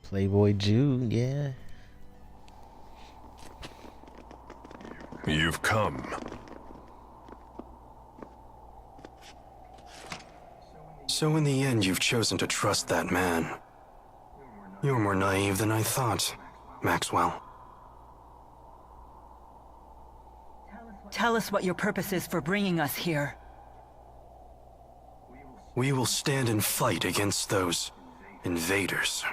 Playboy Jude, yeah. You've come. So in the end, you've chosen to trust that man. You're more naive than I thought, Maxwell. Tell us what your purpose is for bringing us here. We will stand and fight against those invaders.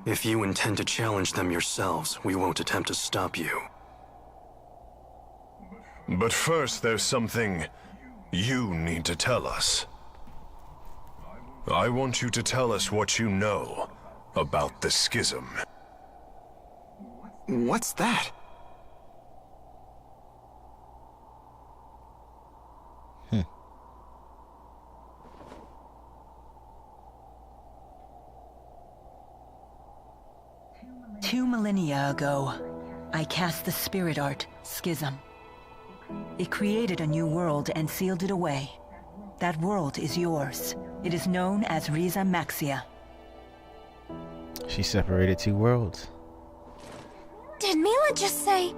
If you intend to challenge them yourselves, we won't attempt to stop you. But first, there's something you need to tell us. I want you to tell us what you know about the Schism. What's that? Two millennia ago, I cast the spirit art, Schism. It created a new world and sealed it away. That world is yours. It is known as Riza Maxia. She separated two worlds. Did Mila just say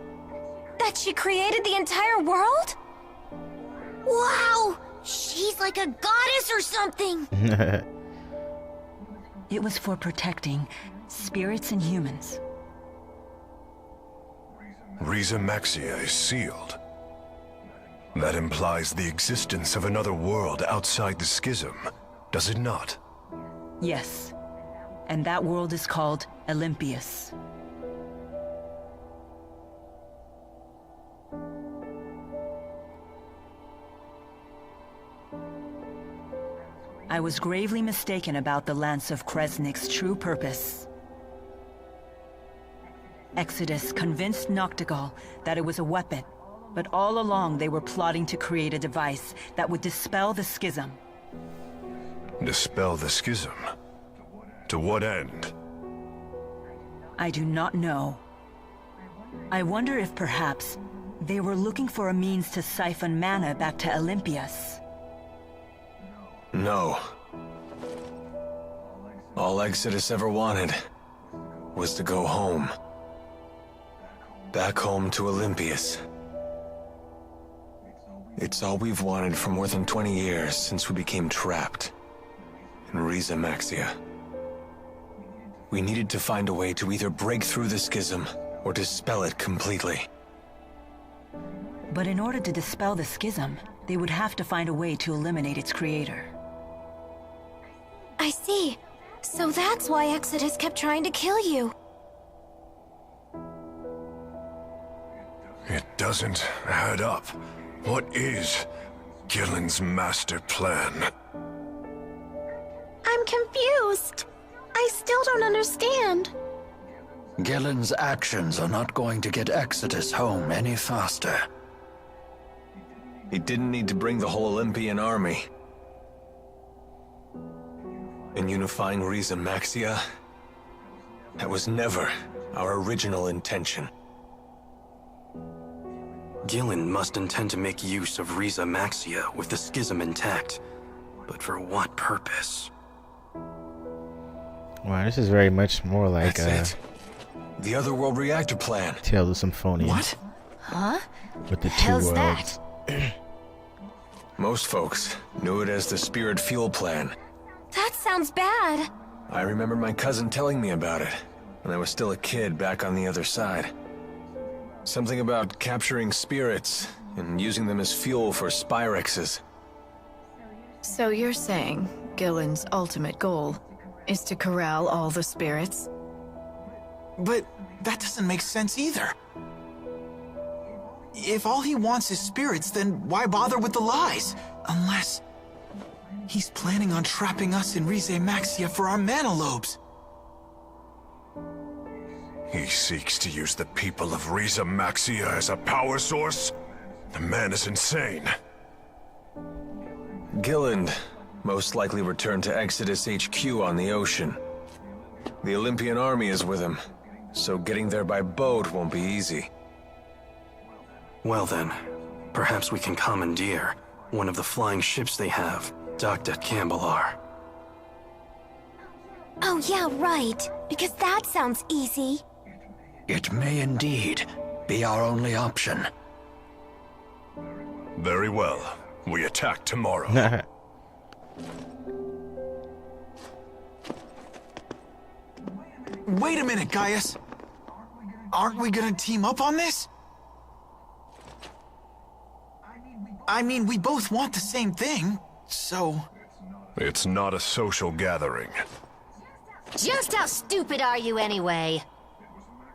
that she created the entire world? Wow! She's like a goddess or something! It was for protecting spirits and humans. Riza Maxia is sealed. That implies the existence of another world outside the Schism, does it not? Yes. And that world is called Olympius. I was gravely mistaken about the Lance of Kresnik's true purpose. Exodus convinced Noctigal that it was a weapon, but all along they were plotting to create a device that would dispel the Schism. Dispel the Schism? To what end? I do not know. I wonder if perhaps they were looking for a means to siphon mana back to Olympius. No. All Exodus ever wanted was to go home. Back home to Olympius. It's all we've wanted for more than 20 years since we became trapped in Riza Maxia. We needed to find a way to either break through the Schism or dispel it completely. But in order to dispel the Schism, they would have to find a way to eliminate its creator. I see. So that's why Exodus kept trying to kill you. It doesn't add up. What is Gillen's master plan? I'm confused. I still don't understand. Gillen's actions are not going to get Exodus home any faster. He didn't need to bring the whole Olympian army. In unifying Riza Maxia, that was never our original intention. Gillen must intend to make use of Riza Maxia with the Schism intact. But for what purpose? Wow, this is very much more like That's it. The Otherworld reactor plan. Tales of Symphonia. What? Huh? With the two Hell's worlds. that? Most folks knew it as the Spirit Fuel plan. That sounds bad. I remember my cousin telling me about it when I was still a kid back on the other side. Something about capturing spirits and using them as fuel for Spyrixes. So you're saying Gillen's ultimate goal is to corral all the spirits? But that doesn't make sense either. If all he wants is spirits, then why bother with the lies? Unless he's planning on trapping us in Rize Maxia for our mana lobes. He seeks to use the people of Riza Maxia as a power source? The man is insane. Gillen most likely returned to Exodus HQ on the ocean. The Olympian army is with him, so getting there by boat won't be easy. Well then, perhaps we can commandeer one of the flying ships they have, docked at Cambalar. Oh yeah, right. Because that sounds easy. It may indeed be our only option. Very well. We attack tomorrow. Wait a minute, Gaius. Aren't we gonna team up on this? I mean, we both want the same thing, so... It's not a social gathering. Just how stupid are you anyway?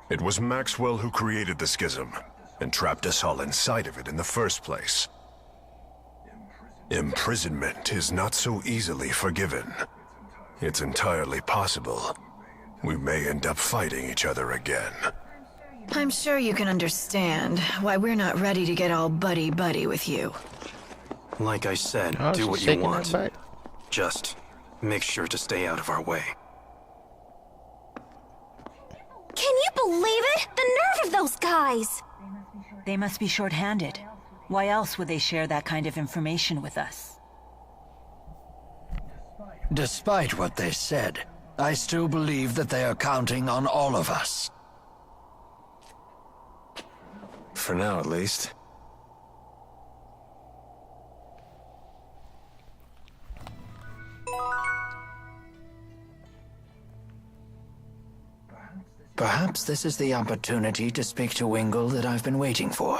It was Maxwell who created the schism, and trapped us all inside of it in the first place. Imprisonment is not so easily forgiven. It's entirely possible we may end up fighting each other again. I'm sure you can understand why we're not ready to get all buddy-buddy with you. Like I said, Oh, do she's what you shaking want. her butt. Just make sure to stay out of our way. Can you believe it? The nerve of those guys! They must be short-handed. Why else would they share that kind of information with us? Despite what they said, I still believe that they are counting on all of us. For now, at least. Perhaps this is the opportunity to speak to Wingle that I've been waiting for.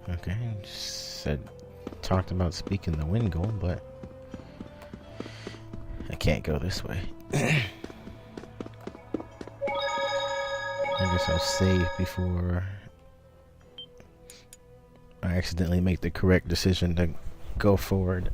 Okay, talked about speaking the Wingle, but I can't go this way. I guess I'll save before I accidentally make the correct decision to go forward.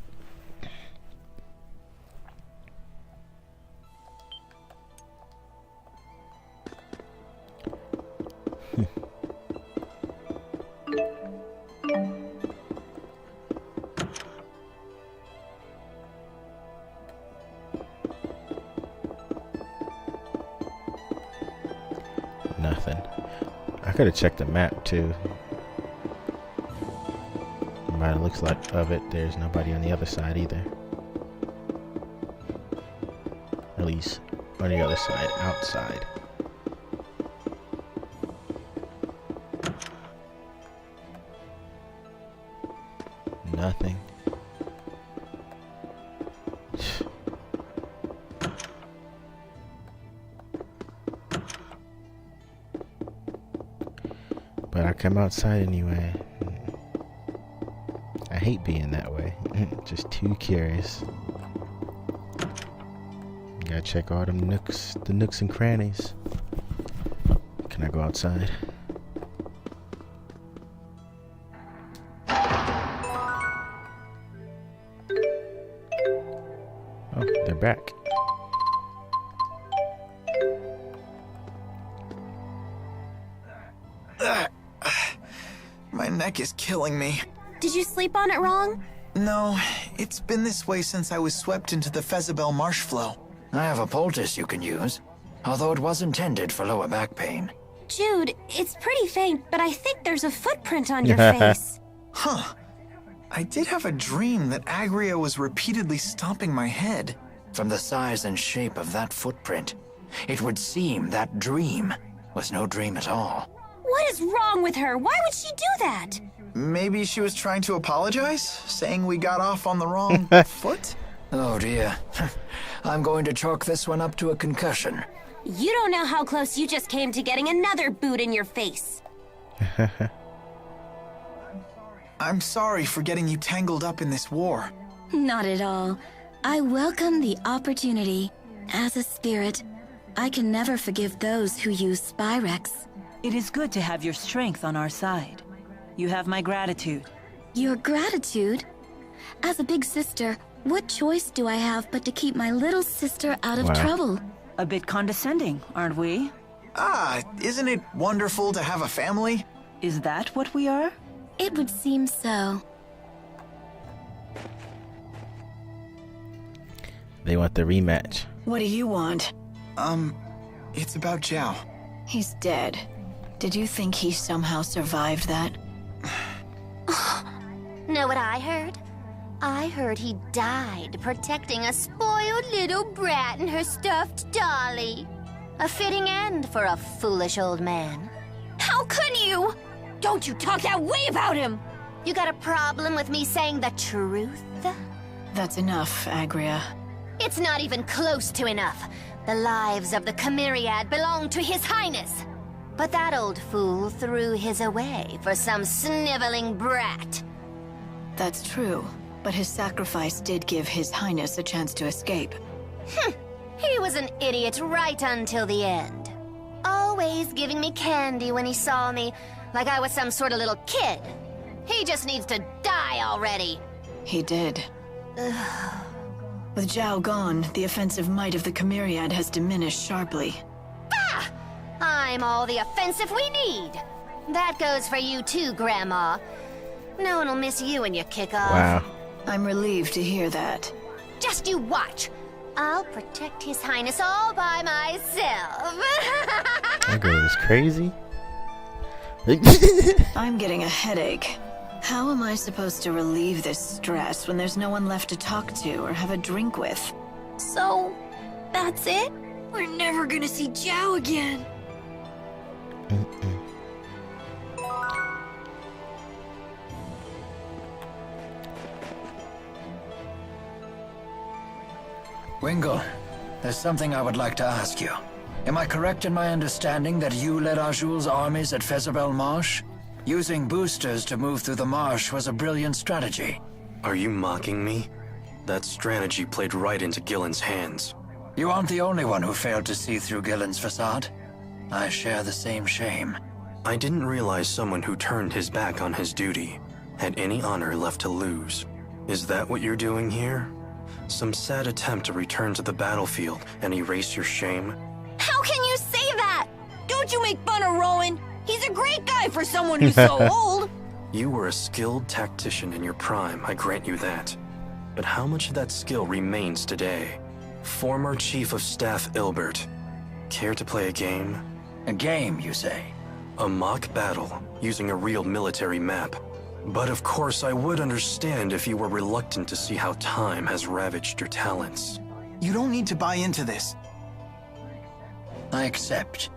Nothing. I could have checked the map too. By the looks like of it, there's nobody on the other side either. At least on the other side, outside. Nothing. But I come outside anyway. I hate being that way. Just too curious. Gotta check all them nooks, the nooks and crannies. Can I go outside? Oh, they're back. My neck is killing me. Did you sleep on it wrong? No, it's been this way since I was swept into the Fezabel marsh flow. I have a poultice you can use, although it was intended for lower back pain. Jude, it's pretty faint, but I think there's a footprint on your face. Huh. I did have a dream that Agria was repeatedly stomping my head. From the size and shape of that footprint, it would seem that dream was no dream at all. What is wrong with her? Why would she do that? Maybe she was trying to apologize, saying we got off on the wrong foot? Oh dear. I'm going to chalk this one up to a concussion. You don't know how close you just came to getting another boot in your face. I'm sorry for getting you tangled up in this war. Not at all. I welcome the opportunity. As a spirit, I can never forgive those who use Spyrix. It is good to have your strength on our side. You have my gratitude. Your gratitude? As a big sister, what choice do I have but to keep my little sister out of trouble? A bit condescending, aren't we? Ah, isn't it wonderful to have a family? Is that what we are? It would seem so. They want the rematch. What do you want? It's about Zhao. He's dead. Did you think he somehow survived that? Know what I heard? I heard he died protecting a spoiled little brat and her stuffed dolly. A fitting end for a foolish old man. How could you? Don't you talk that way about him! You got a problem with me saying the truth? That's enough, Agria. It's not even close to enough. The lives of the Chimeriad belong to His Highness. But that old fool threw his away for some sniveling brat. That's true, but his sacrifice did give His Highness a chance to escape. He was an idiot right until the end. Always giving me candy when he saw me, like I was some sort of little kid. He just needs to die already. He did. With Zhao gone, the offensive might of the Chimeriad has diminished sharply. Bah! I'm all the offensive we need. That goes for you too, Grandma. No one will miss you when you kick off. Wow. I'm relieved to hear that. Just you watch. I'll protect His Highness all by myself. That girl is crazy. I'm getting a headache. How am I supposed to relieve this stress when there's no one left to talk to or have a drink with? So, that's it? We're never gonna see Zhao again. Wingle, there's something I would like to ask you. Am I correct in my understanding that you led Azul's armies at Fezabel Marsh? Using boosters to move through the marsh was a brilliant strategy. Are you mocking me? That strategy played right into Gillen's hands. You aren't the only one who failed to see through Gillen's facade. I share the same shame. I didn't realize someone who turned his back on his duty had any honor left to lose. Is that what you're doing here? Some sad attempt to return to the battlefield and erase your shame? How can you say that? Don't you make fun of Rowan? He's a great guy for someone who's so old. You were a skilled tactician in your prime, I grant you that. But how much of that skill remains today? Former Chief of Staff Ilbert. Care to play a game? A game, you say? A mock battle, using a real military map. But of course I would understand if you were reluctant to see how time has ravaged your talents. You don't need to buy into this. I accept.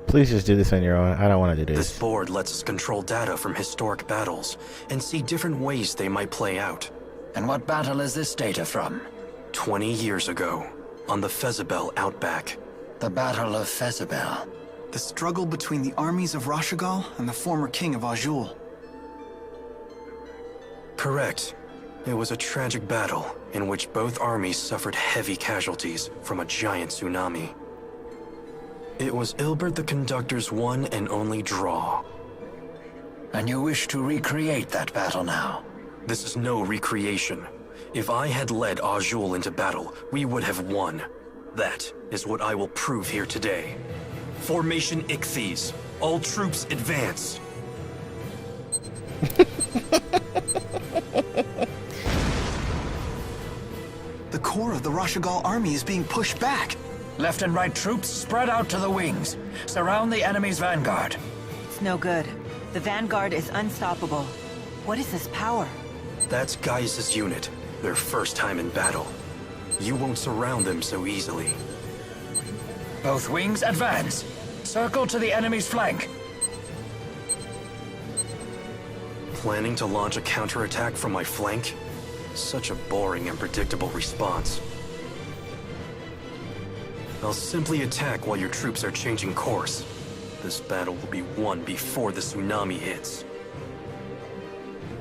Please just do this on your own. I don't want to do This this. board lets us control data from historic battles and see different ways they might play out. And what battle is this data from? 20 years ago, on the Fezabel Outback. The Battle of Fezabel. The struggle between the armies of Rashagal and the former king of Azul. Correct. It was a tragic battle in which both armies suffered heavy casualties from a giant tsunami. It was Ilbert the Conductor's one and only draw. And you wish to recreate that battle now? This is no recreation. If I had led Azul into battle, we would have won. That is what I will prove here today. Formation Ichthyes. All troops advance. The core of the Rashagal army is being pushed back. Left and right troops spread out to the wings. Surround the enemy's vanguard. It's no good. The Vanguard is unstoppable. What is this power? That's Gaius' unit. Their first time in battle. You won't surround them so easily. Both wings advance. Circle to the enemy's flank. Planning to launch a counterattack from my flank? Such a boring and predictable response. I'll simply attack while your troops are changing course. This battle will be won before the tsunami hits.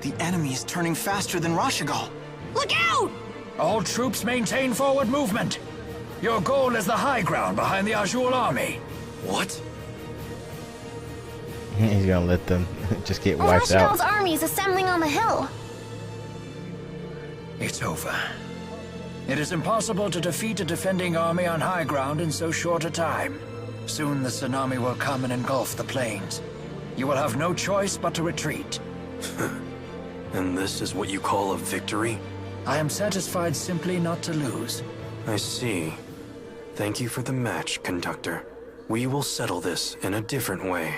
The enemy is turning faster than Rashagal. Look out! All troops maintain forward movement. Your goal is the high ground behind the Azul army. What? He's gonna let them just get wiped out. Rashdal's army is assembling on the hill. It's over. It is impossible to defeat a defending army on high ground in so short a time. Soon the tsunami will come and engulf the plains. You will have no choice but to retreat. And this is what you call a victory? I am satisfied simply not to lose. I see. Thank you for the match, Conductor. We will settle this in a different way.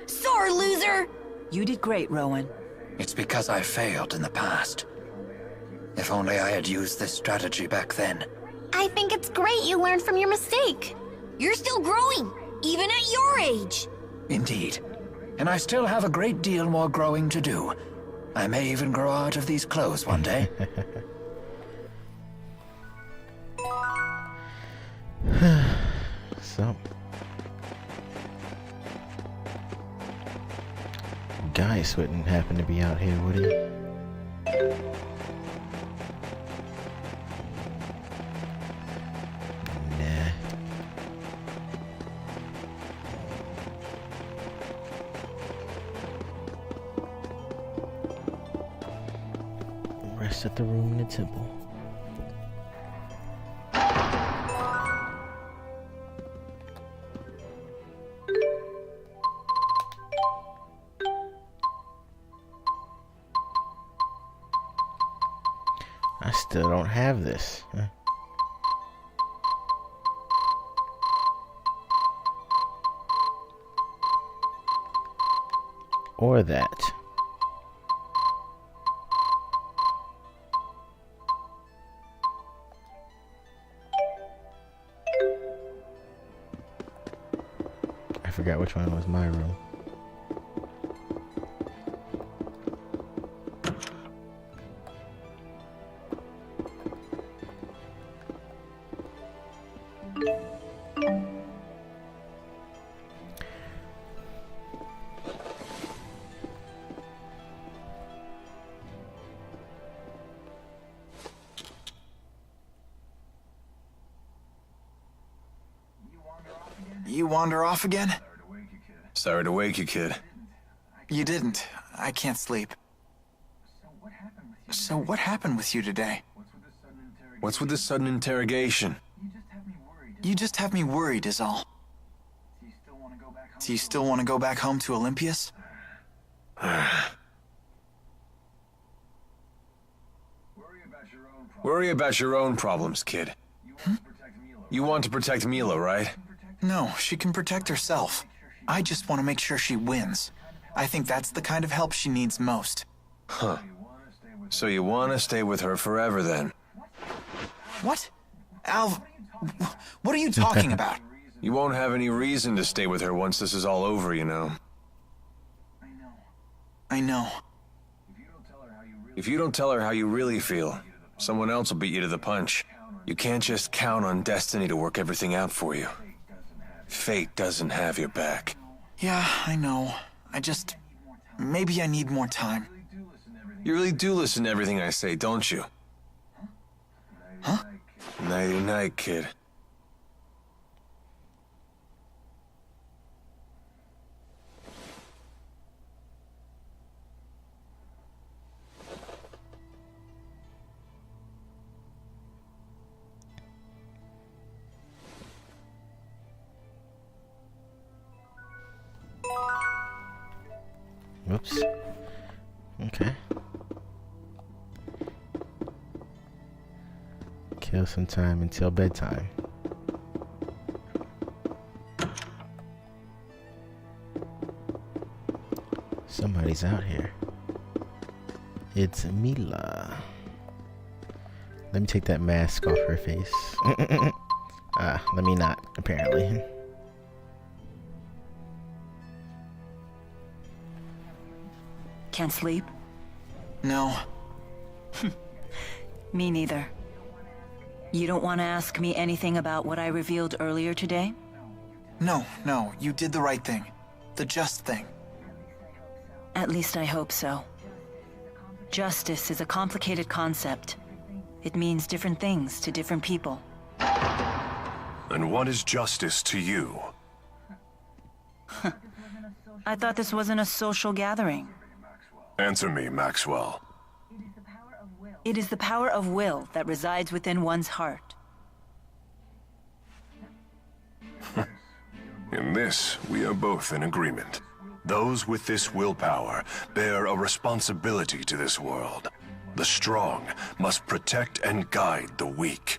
Sore loser! You did great, Rowan. It's because I failed in the past. If only I had used this strategy back then. I think it's great you learned from your mistake. You're still growing, even at your age. Indeed. And I still have a great deal more growing to do. I may even grow out of these clothes one day. So, Gaius wouldn't happen to be out here, would he? Nah. Rest at the room in the temple. I still don't have this. Huh? Or that. I forgot which one was my room. You wander off again? Sorry to wake you, kid. You didn't. I can't sleep. So what happened with you today? What's with this sudden interrogation? You just have me worried is all. Do you still want to go back home to Olympias? Worry about your own problems, kid. You want to protect Mila, right? No, she can protect herself. I just want to make sure she wins. I think that's the kind of help she needs most. Huh. So you want to stay with her forever, then? What? Alv, what are you talking about? You won't have any reason to stay with her once this is all over, you know. I know. If you don't tell her how you really feel, someone else will beat you to the punch. You can't just count on destiny to work everything out for you. Fate doesn't have your back. Yeah, I know. Maybe I need more time. You really do listen to everything I say, don't you? Huh? Nighty-night, kid. Whoops. Okay. Kill some time until bedtime. Somebody's out here. It's Mila. Let me take that mask off her face. Let me not, apparently. Can't sleep? No. Me neither. You don't want to ask me anything about what I revealed earlier today? No, you did the right thing. The just thing. At least I hope so. Justice is a complicated concept. It means different things to different people. And what is justice to you? I thought this wasn't a social gathering. Answer me, Maxwell. It is the power of will that resides within one's heart. In this, we are both in agreement. Those with this willpower bear a responsibility to this world. The strong must protect and guide the weak.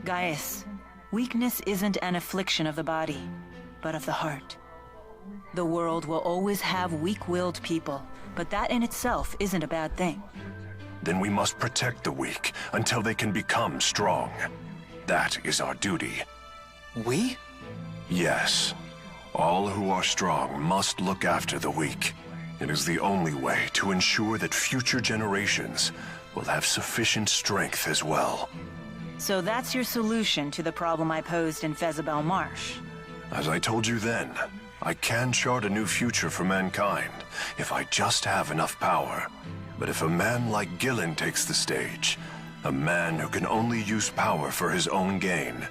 Gaius, weakness isn't an affliction of the body, but of the heart. The world will always have weak-willed people, but that in itself isn't a bad thing. Then we must protect the weak until they can become strong. That is our duty. We? Yes. All who are strong must look after the weak. It is the only way to ensure that future generations will have sufficient strength as well. So that's your solution to the problem I posed in Fezabel Marsh. As I told you then, I can chart a new future for mankind if I just have enough power. But if a man like Gillen takes the stage, a man who can only use power for his own gain,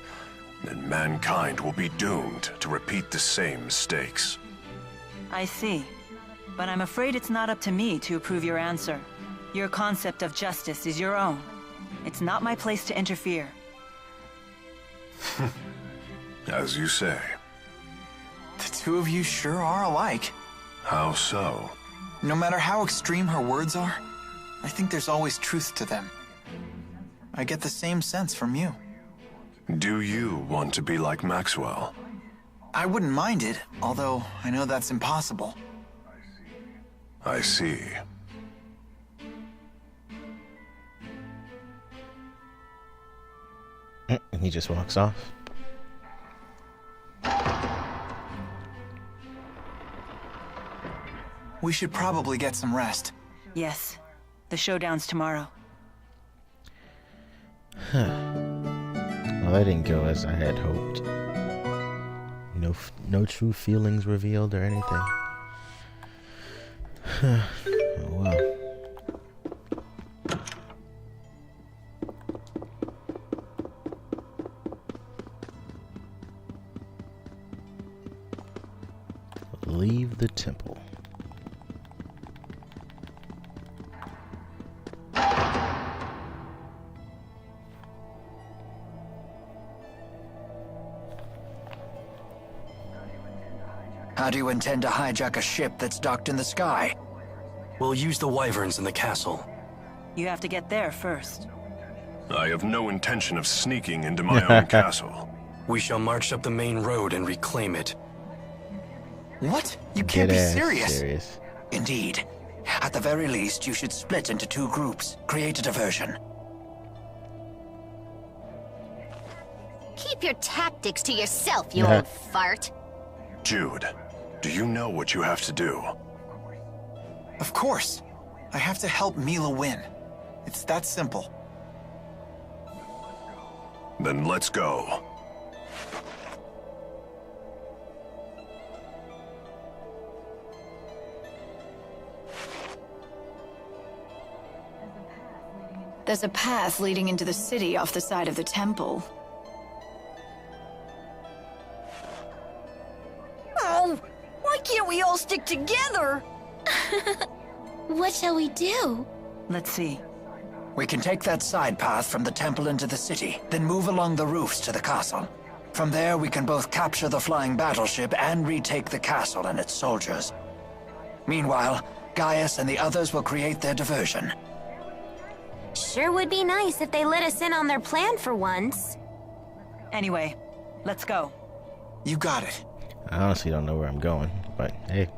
then mankind will be doomed to repeat the same mistakes. I see. But I'm afraid it's not up to me to approve your answer. Your concept of justice is your own. It's not my place to interfere. As you say. The two of you sure are alike. How so? No matter how extreme her words are, I think there's always truth to them. I get the same sense from you. Do you want to be like Maxwell? I wouldn't mind it, although I know that's impossible. I see. And he just walks off. We should probably get some rest. Yes. The showdown's tomorrow. Well, that didn't go as I had hoped. No true feelings revealed or anything. Oh, well. Leave the temple. How do you intend to hijack a ship that's docked in the sky? We'll use the wyverns in the castle. You have to get there first. I have no intention of sneaking into my own castle. We shall march up the main road and reclaim it. What? You can't be serious. Indeed. At the very least, you should split into two groups. Create a diversion. Keep your tactics to yourself, you old fart. Jude, do you know what you have to do? Of course. I have to help Mila win. It's that simple. Then let's go. There's a path leading into the city off the side of the temple. Oh, why can't we all stick together? What shall we do? Let's see. We can take that side path from the temple into the city, then move along the roofs to the castle. From there, we can both capture the flying battleship and retake the castle and its soldiers. Meanwhile, Gaius and the others will create their diversion. Sure would be nice if they let us in on their plan for once. Anyway, let's go. You got it. I honestly don't know where I'm going, but hey.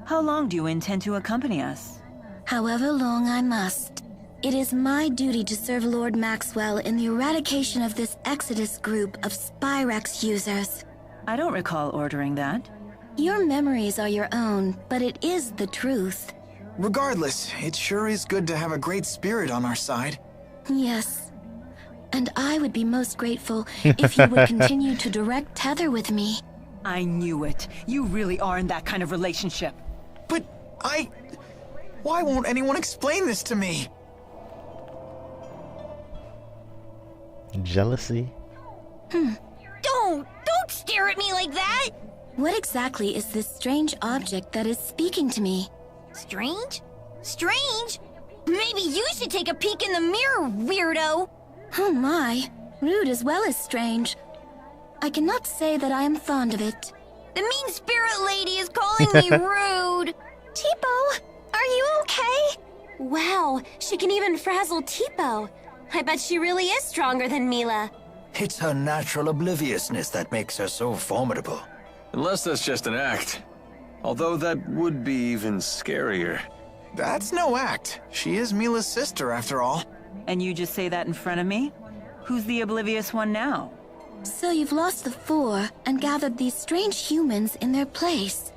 How long do you intend to accompany us? However long I must. It is my duty to serve Lord Maxwell in the eradication of this Exodus group of Spyrix users. I don't recall ordering that. Your memories are your own, but it is the truth. Regardless, it sure is good to have a great spirit on our side. Yes. And I would be most grateful if you would continue to direct tether with me. I knew it. You really are in that kind of relationship. But why won't anyone explain this to me? Jealousy? Don't stare at me like that! What exactly is this strange object that is speaking to me? Strange? Strange? Maybe you should take a peek in the mirror, weirdo! Oh my, rude as well as strange. I cannot say that I am fond of it. The mean spirit lady is calling me rude! Tipo, are you okay? Wow, she can even frazzle Tipo. I bet she really is stronger than Mila. It's her natural obliviousness that makes her so formidable. Unless that's just an act. Although that would be even scarier. That's no act. She is Mila's sister, after all. And you just say that in front of me? Who's the oblivious one now? So you've lost the four and gathered these strange humans in their place.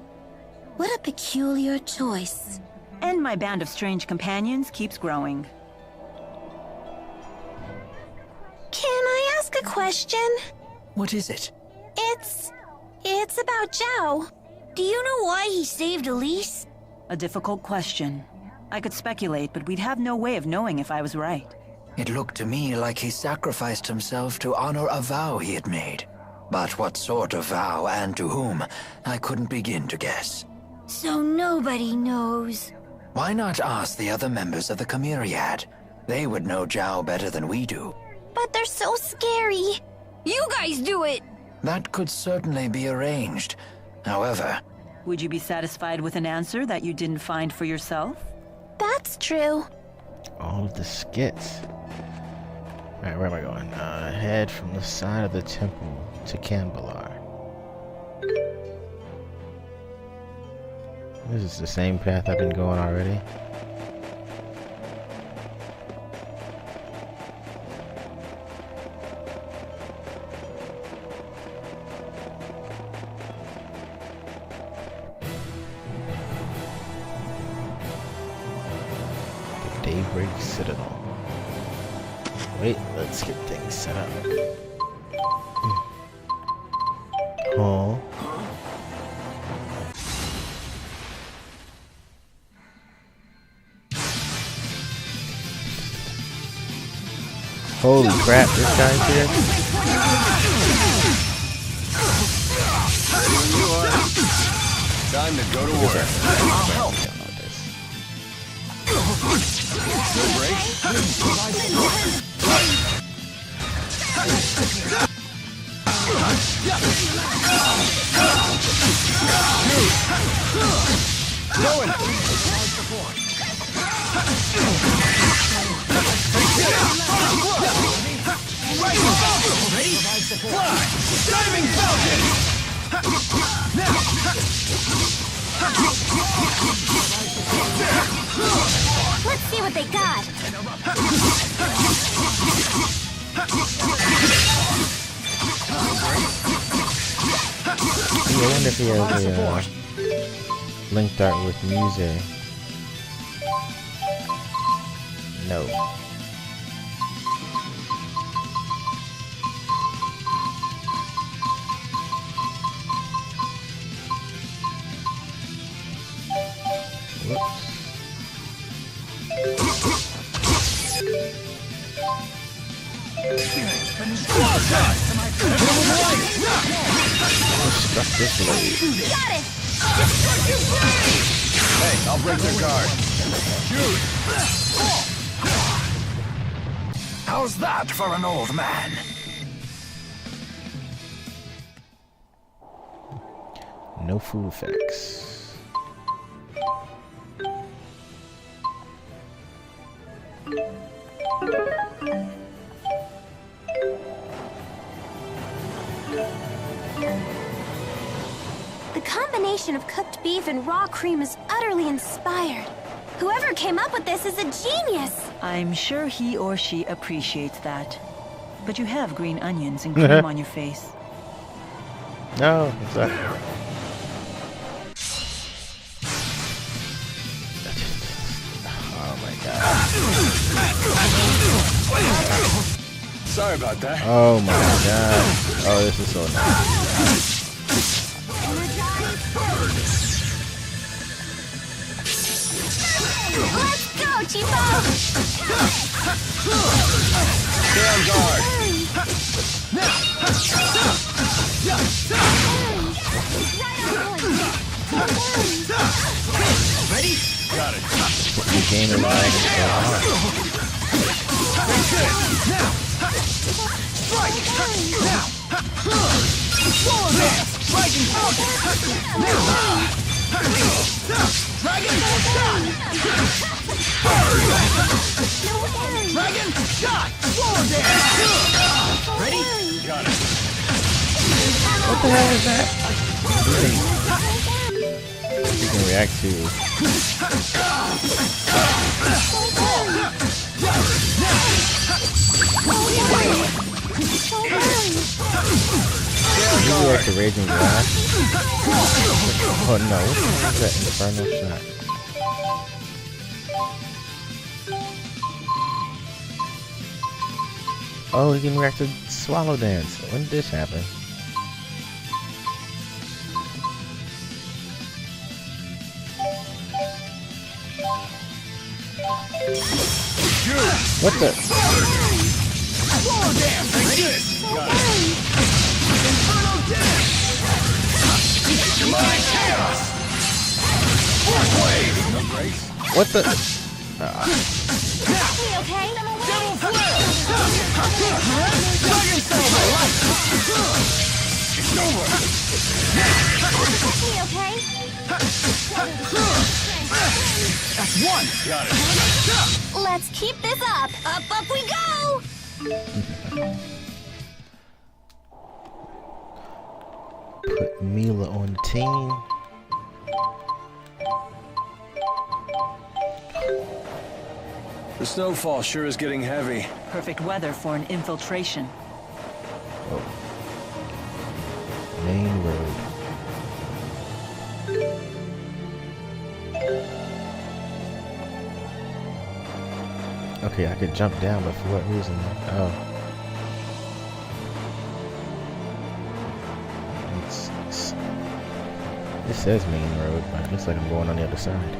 What a peculiar choice. And my band of strange companions keeps growing. Can I ask a question? What is it? It's about Zhao. Do you know why he saved Elise? A difficult question. I could speculate, but we'd have no way of knowing if I was right. It looked to me like he sacrificed himself to honor a vow he had made. But what sort of vow and to whom, I couldn't begin to guess. So nobody knows. Why not ask the other members of the Chimeriad? They would know Zhao better than we do. But they're so scary. You guys do it! That could certainly be arranged. However... Would you be satisfied with an answer that you didn't find for yourself? That's true. All of the skits. Alright, where am I going? Head from the side of the temple to Cambalar. This is the same path I've been going already. Daybreak Citadel. Wait, let's get things set up. Oh. Holy crap, this guy's here. Time to go to work. I'll help. Good break. Going. Ready? Fly! Diving Falcon! Let's see what they got. I wonder if he has a link dart with music. No. Whoops. Struck this blade. Got it! Hey, I'll break their guard. Jude! How's that for an old man? No food effects. The combination of cooked beef and raw cream is utterly inspired. Whoever came up with this is a genius. I'm sure he or she appreciates that. But you have green onions and cream on your face. No, it's not. Oh my god. Sorry about that. Oh my god. Oh, this is so nice. Ichi Bo! Stay on guard. Ready? Got it. The game is lagging so hard. Now! Strike! Now! Swallow dance! Striking falcon! Now! Dragon shot! Dragon shot! Swallow dance! Ready? Got it. What the hell is that? You can react to. You react to Raging Blast. Oh no, what is that infernal shot? Oh, he can react to Swallow Dance. When did this happen? What the? Swallow dance! Ready? Got it. Inferno dance! Demonic chaos! Fourth wave! No grace. What the? Okay? Devil flare! Dragon silver light! It's over! That's one! Got it. Let's keep this up. Up we go! Put Mila on the team. The snowfall sure is getting heavy. Perfect weather for an infiltration. Oh. Main road. Okay, I could jump down, but for what reason? Oh. It says main road, but it looks like I'm going on the other side.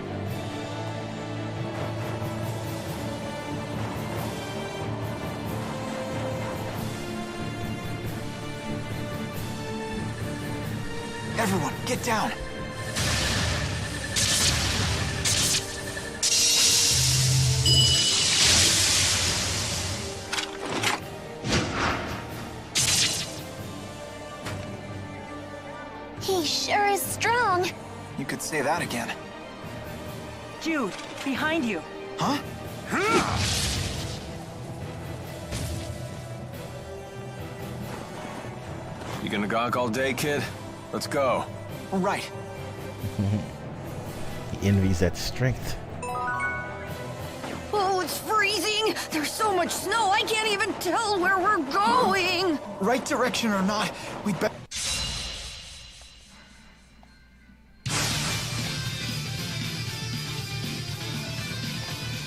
Everyone, get down! He sure is strong. You could say that again. Jude, behind you. Huh? You gonna gawk all day, kid? Let's go. Right. He envies that strength. Oh, it's freezing! There's so much snow, I can't even tell where we're going! Right direction or not, we'd better...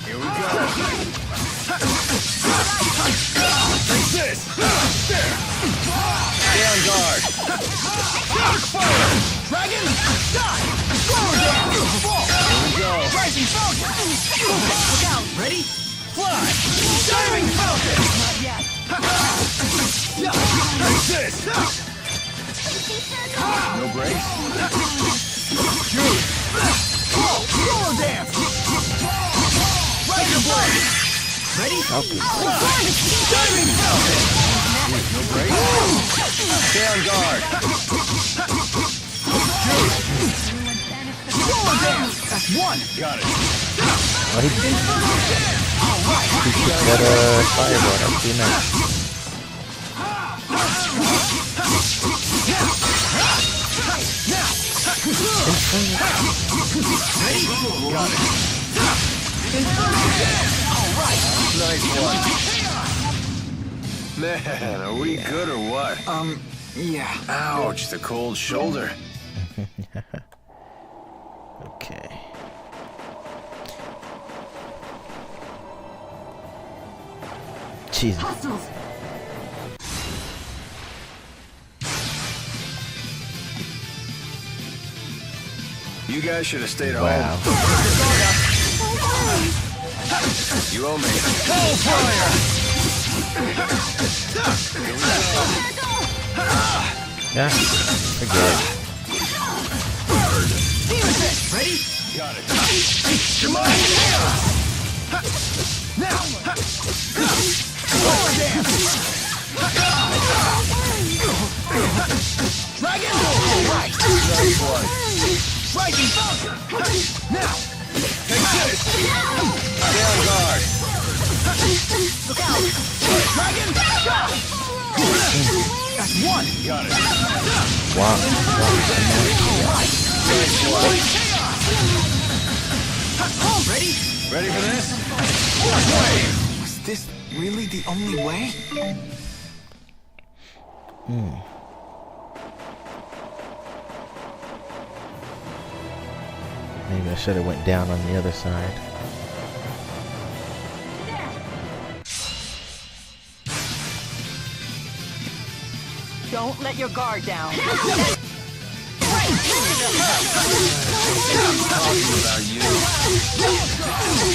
Here we go. Take this! There! Stay on guard! Dragon! Shot! Swallow dance! Fall! Here we go. Rising falcon! Look out! Ready? Fly! Diving falcon! Not yet! Take this! No breaks? Jude! Swallow dance! Rising blade! Ready? Fly! Diving falcon! No breaks? Stay on guard! Swallow dance! That's one! Got it. Oh, he took that fireball. That's pretty nice. Got it. Nice one. Man, are we good or what? Yeah. Ouch, the cold shoulder. Okay. Jesus. You guys should have stayed Wow. home. You owe me. Hellfire! Yeah, we're good. Ready? Got it. Come on! Now! Forward dance! Dragon! Right! Striking Falcon! Now! Take this! Stay on guard! Look out! Dragon! Shot! That's one! Got it! Wow. Ready? Ready for this? Was this really the only way? Maybe I should have went down on the other side. Don't let your guard down.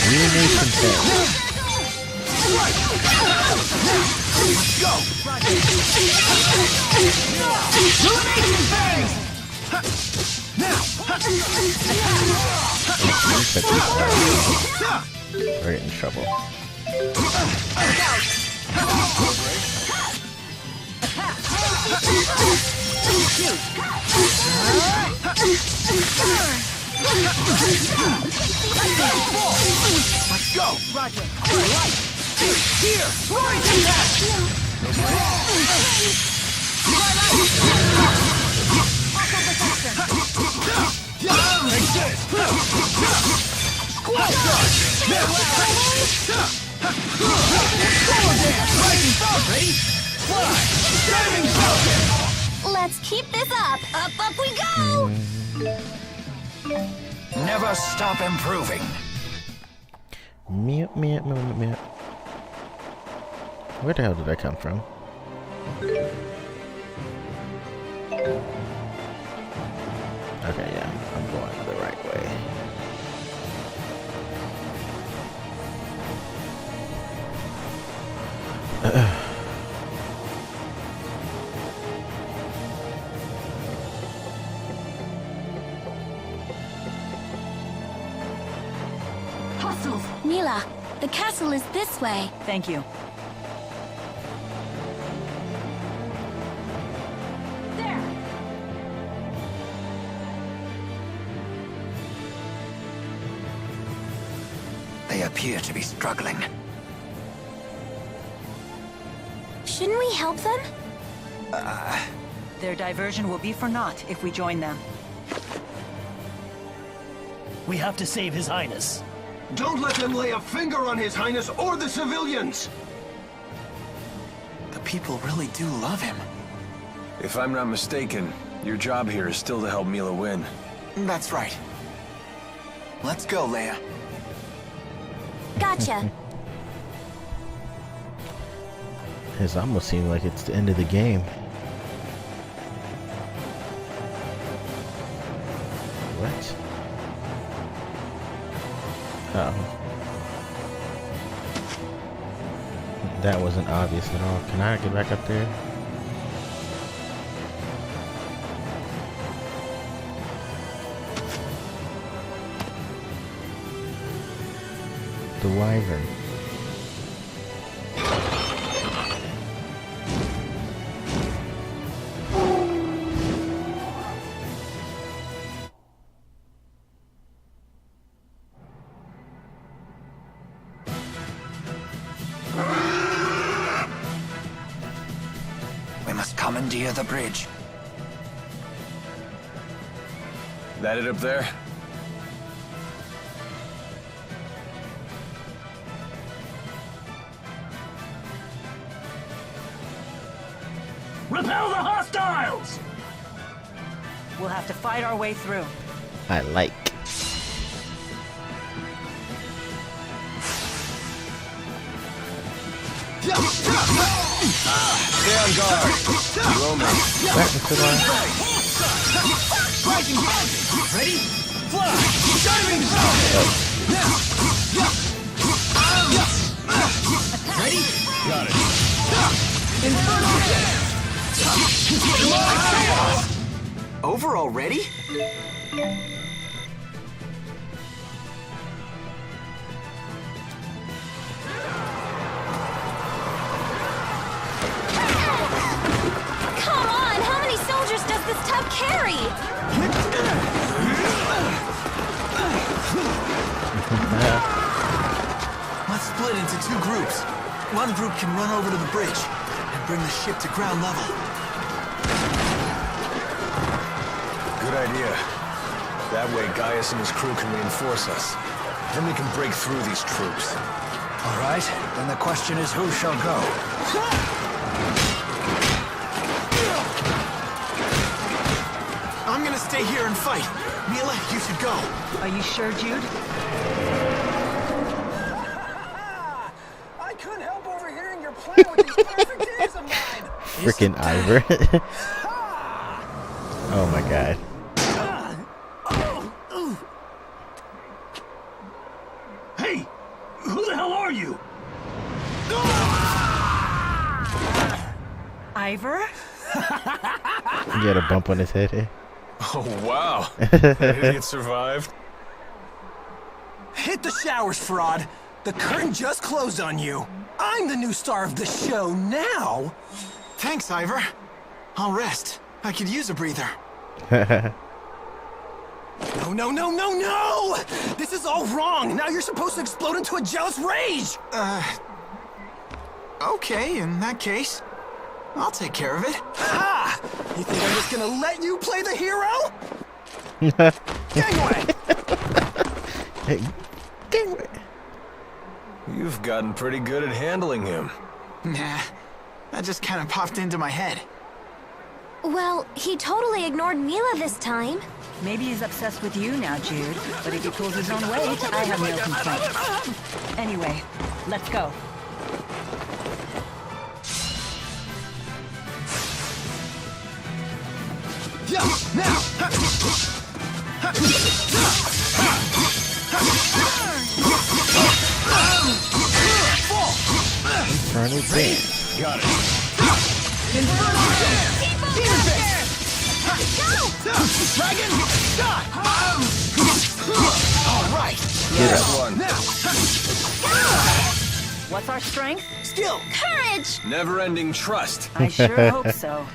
Reanimation fail. Go! Illumination phase! Now! We're in trouble. Let's go! Roger. Right. Here! Right impact! Take this! Squad charge! Rising Falcon! Ready? Fly! Diving Falcon! Let's keep this up. Up we go! Never stop improving. Meow, meow, meow, meow. Where the hell did I come from? Okay, yeah, I'm going the right way. Hostiles! Mila, the castle is this way. Thank you. They appear to be struggling. Shouldn't we help them? Their diversion will be for naught if we join them. We have to save His Highness. Don't let them lay a finger on His Highness or the civilians! The people really do love him. If I'm not mistaken, your job here is still to help Mila win. That's right. Let's go, Leia. Gotcha. It almost seems like it's the end of the game. What? Oh. That wasn't obvious at all. Can I get back up there? The Wyvern. We must commandeer the bridge. That it up there? Repel the hostiles! We'll have to fight our way through. I like. Stay on guard. You owe me. Back into the Ready? Fly! Diving Falcon! Now! Over already? Come on, how many soldiers does this tub carry? Let's split into 2 groups. One group can run over to the bridge and bring the ship to ground level. Good idea. That way Gaius and his crew can reinforce us. Then we can break through these troops. All right, then the question is who shall go? I'm gonna stay here and fight. Mila, you should go. Are you sure, Jude? I couldn't help overhearing your plan with these perfect days of mine. Frickin' Ivor. Oh my god. Hey, who the hell are you? Ivor? He had a bump on his head here. Oh, wow. That idiot survived. Hit the showers, fraud. The curtain just closed on you. I'm the new star of the show now. Thanks, Ivor. I'll rest. I could use a breather. No, no, no, no, no! This is all wrong! Now you're supposed to explode into a jealous rage! Okay, in that case, I'll take care of it. Ha! You think I'm just gonna let you play the hero? Gangway! Hey, gangway! You've gotten pretty good at handling him. Nah, that just kind of popped into my head. Well, he totally ignored Mila this time. Maybe he's obsessed with you now, Jude. But if he pulls his own weight, I have no complaints. Anyway, let's go. Yeah, now! Infernal Dance. Got it. Infernal Dance! Demon Fist! Dragon Shot! All right. Last one. What's our strength? Skill. Courage! Never-ending trust. I sure hope so.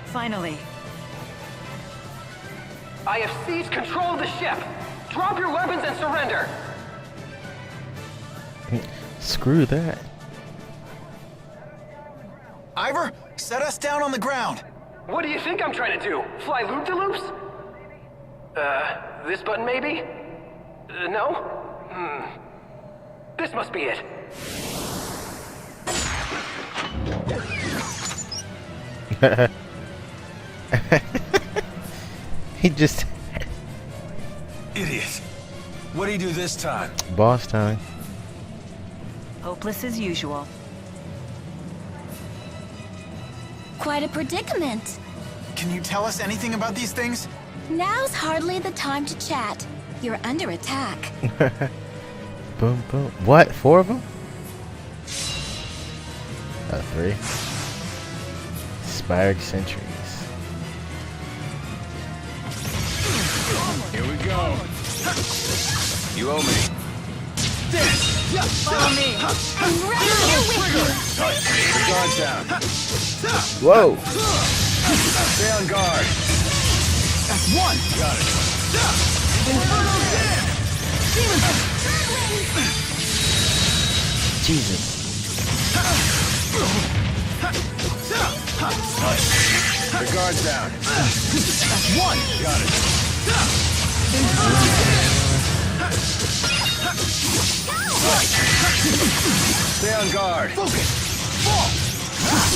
Finally. I have seized control of the ship. Drop your weapons and surrender. Screw that. Ivor, set us down on the ground. What do you think I'm trying to do? Fly loop-de-loops? This button maybe? No? This must be it. He just... Idiot. What do you do this time? Boss time. Hopeless as usual. Quite a predicament. Can you tell us anything about these things? Now's hardly the time to chat. You're under attack. Boom, boom. What? 4 of them? 3. Spyrix Sentries. Here we go. You owe me. Follow me. I'm right here with you. Guards down. Whoa! Stay on guard. That's one. Got it. Infernal Dance! Jesus. The guard's down. That's one. Got it. Infernal Dance! Stay on guard. Focus. Fall.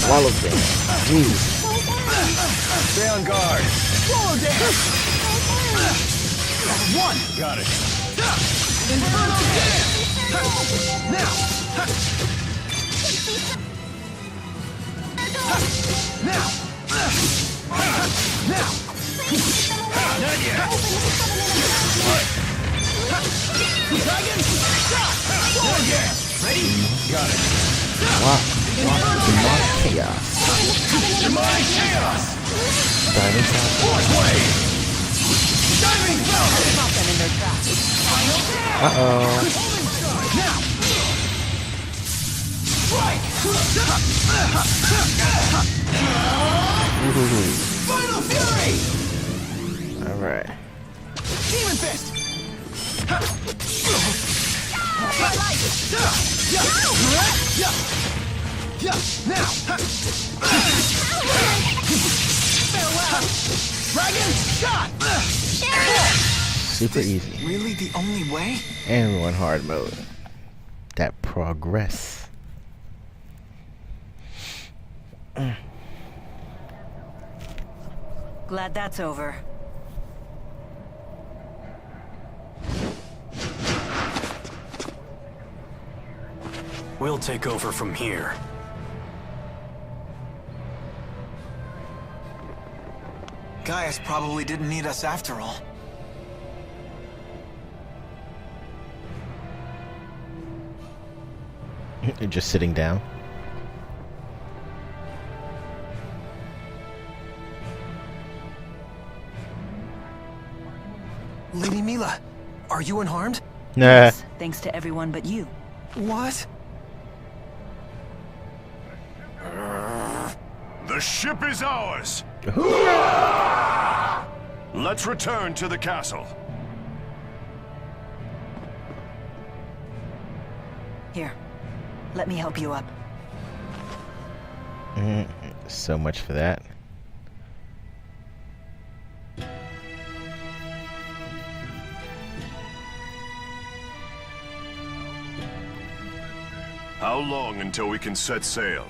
Swallow them. Jesus. Stay on guard. Swallow Dance! That's one. Got it. Infernal Dance! Now! Now! Got it. Wow. Demonic chaos. Demonic chaos! Diving shot. Fourth wave! Diving falcon! Uh-oh. Now! Strike! Final fury! Alright. Demon fist! Now! Farewell! Dragon shot! Super easy. Really the only way? And we're on hard mode. That progress. Glad that's over. We'll take over from here. Gaius probably didn't need us after all. You're just sitting down. Lady Mila, are you unharmed? Nah. Yes, thanks to everyone but you. What? The ship is ours! Let's return to the castle. Here, let me help you up. So much for that. How long until we can set sail?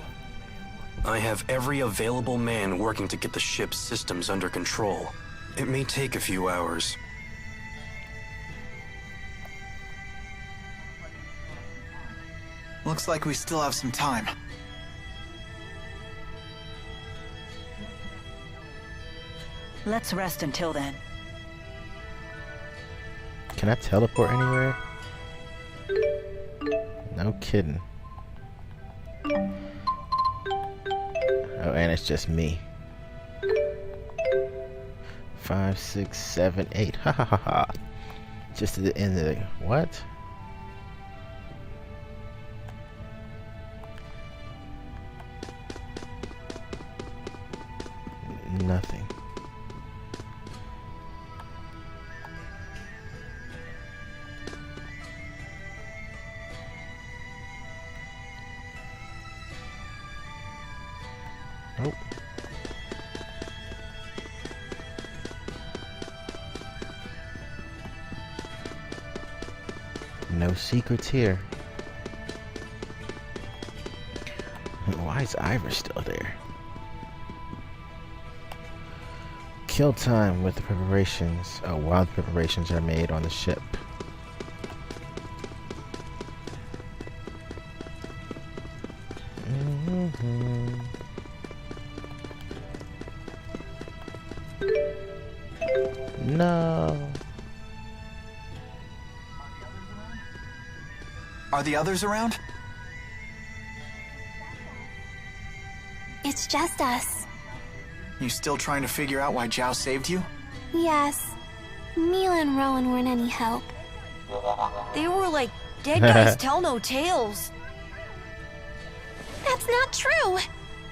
I have every available man working to get the ship's systems under control. It may take a few hours. Looks like we still have some time. Let's rest until then. Can I teleport anywhere? No kidding. Oh, and it's just me. 5, 6, 7, 8. Ha ha ha ha. Just at the end of the what? Nothing. Nope. No secrets here. Why is Ivor still there? Kill time with the preparations. Oh, while the preparations are made on the ship. No. Are the others around? It's just us. You still trying to figure out why Zhao saved you? Yes. Mila and Rowan weren't any help. They were like, dead guys tell no tales. That's not true.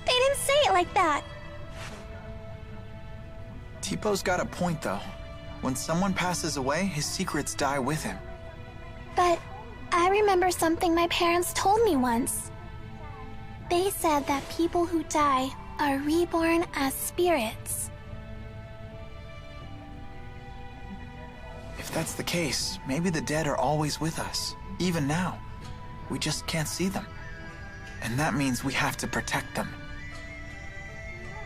They didn't say it like that. Tipo's got a point, though. When someone passes away, his secrets die with him. But I remember something my parents told me once. They said that people who die are reborn as spirits. If that's the case, maybe the dead are always with us, even now. We just can't see them. And that means we have to protect them.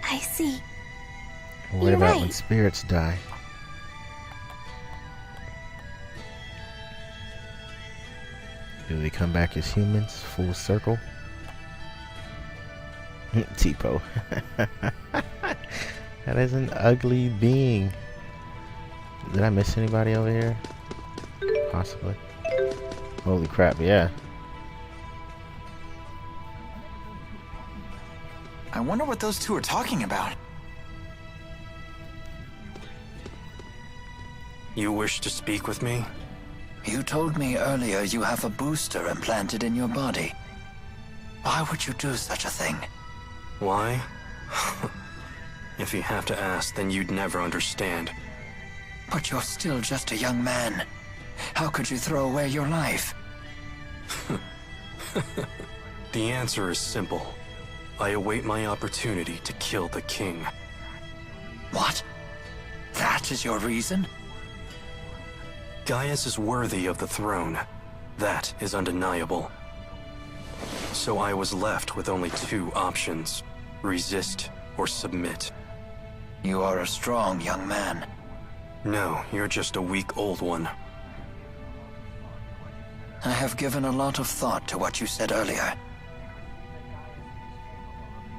I see. What You're about right. when spirits die? Do they come back as humans, full circle? Tipo. That is an ugly being. Did I miss anybody over here? Possibly. Holy crap, yeah. I wonder what those two are talking about. You wish to speak with me? You told me earlier you have a booster implanted in your body. Why would you do such a thing? Why? If you have to ask, then you'd never understand. But you're still just a young man. How could you throw away your life? The answer is simple. I await my opportunity to kill the king. What? That is your reason? Gaius is worthy of the throne. That is undeniable. So I was left with only two options: resist or submit. You are a strong young man. No, you're just a weak old one. I have given a lot of thought to what you said earlier.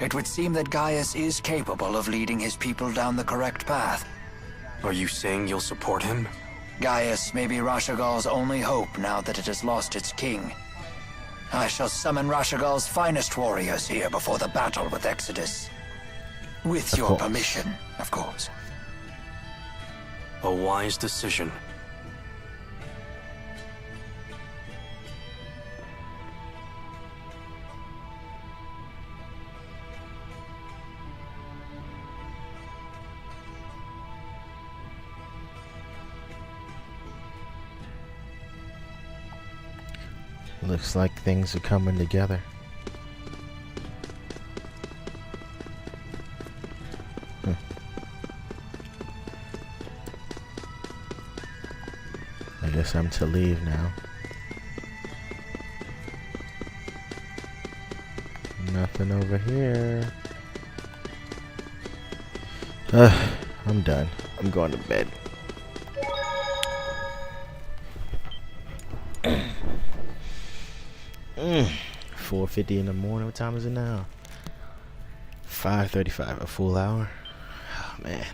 It would seem that Gaius is capable of leading his people down the correct path. Are you saying you'll support him? Gaius may be Rashagal's only hope now that it has lost its king. I shall summon Rashagal's finest warriors here before the battle with Exodus. With your permission, of course. A wise decision. Looks like things are coming together. I guess I'm to leave now. Nothing over here. I'm done. I'm going to bed. 4:50 in the morning. What time is it now? 5:35. A full hour. Oh man.